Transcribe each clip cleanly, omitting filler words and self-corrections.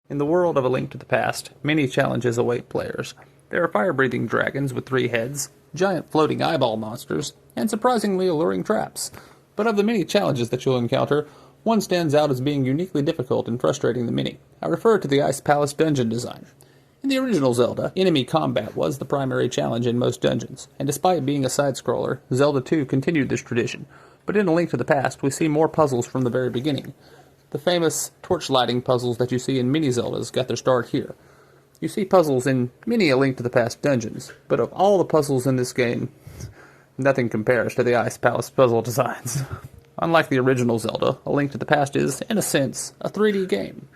In the world of A Link to the Past, many challenges await players. There are fire-breathing dragons with 3 heads, giant floating eyeball monsters, and surprisingly alluring traps. But of the many challenges that you'll encounter, one stands out as being uniquely difficult and frustrating the many. I refer to the Ice Palace dungeon design. In the original Zelda, enemy combat was the primary challenge in most dungeons, and despite being a side-scroller, Zelda 2 continued this tradition. But in A Link to the Past, we see more puzzles from the very beginning. The famous torch-lighting puzzles that you see in many Zeldas got their start here. You see puzzles in many A Link to the Past dungeons, but of all the puzzles in this game, nothing compares to the Ice Palace puzzle designs. Unlike the original Zelda, A Link to the Past is, in a sense, a 3D game.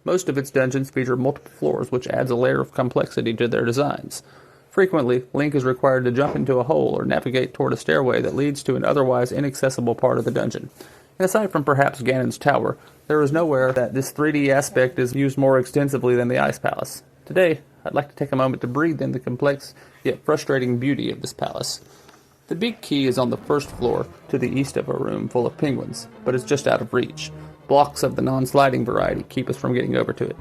Most of its dungeons feature multiple floors, which adds a layer of complexity to their designs. Frequently, Link is required to jump into a hole or navigate toward a stairway that leads to an otherwise inaccessible part of the dungeon. And aside from perhaps Ganon's Tower, there is nowhere that this 3D aspect is used more extensively than the Ice Palace. Today, I'd like to take a moment to breathe in the complex yet frustrating beauty of this palace. The big key is on the first floor to the east of a room full of penguins, but it's just out of reach. Blocks of the non-sliding variety keep us from getting over to it.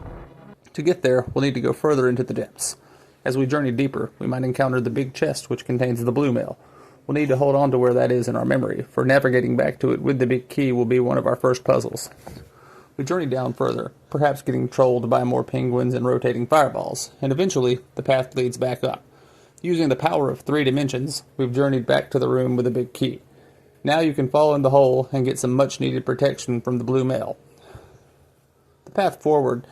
To get there, we'll need to go further into the depths. As we journey deeper, we might encounter the big chest which contains the blue mail. We'll need to hold on to where that is in our memory, for navigating back to it with the big key will be one of our first puzzles. We journey down further, perhaps getting trolled by more penguins and rotating fireballs, and eventually the path leads back up. Using the power of 3 dimensions, we've journeyed back to the room with the big key. Now you can fall in the hole and get some much-needed protection from the blue mail. The path forward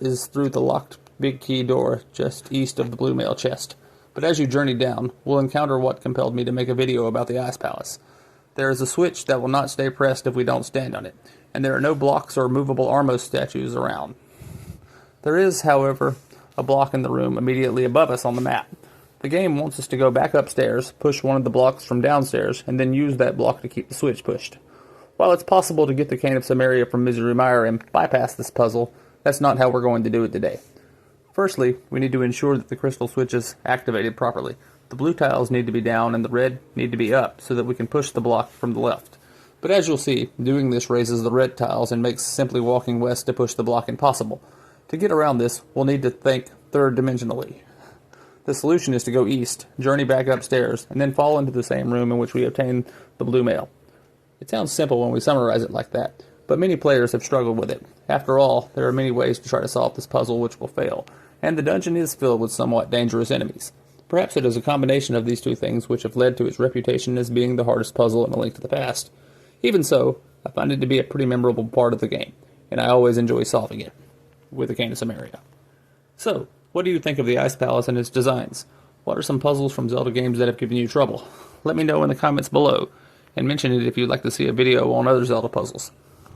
is through the locked big key door just east of the blue mail chest. But as you journey down, we'll encounter what compelled me to make a video about the Ice Palace. There is a switch that will not stay pressed if we don't stand on it, and there are no blocks or movable Armos statues around. There is, however, a block in the room immediately above us on the map. The game wants us to go back upstairs, push one of the blocks from downstairs, and then use that block to keep the switch pushed. While it's possible to get the Cane of Samaria from Misery Mire and bypass this puzzle, that's not how we're going to do it today. Firstly, we need to ensure that the crystal switch is activated properly. The blue tiles need to be down and the red need to be up so that we can push the block from the left. But as you'll see, doing this raises the red tiles and makes simply walking west to push the block impossible. To get around this, we'll need to think third-dimensionally. The solution is to go east, journey back upstairs, and then fall into the same room in which we obtained the blue mail. It sounds simple when we summarize it like that, but many players have struggled with it. After all, there are many ways to try to solve this puzzle which will fail, and the dungeon is filled with somewhat dangerous enemies. Perhaps it is a combination of these two things which have led to its reputation as being the hardest puzzle in A Link to the Past. Even so, I find it to be a pretty memorable part of the game, and I always enjoy solving it, with the Cane of Samaria. So, what do you think of the Ice Palace and its designs? What are some puzzles from Zelda games that have given you trouble? Let me know in the comments below, and mention it if you'd like to see a video on other Zelda puzzles.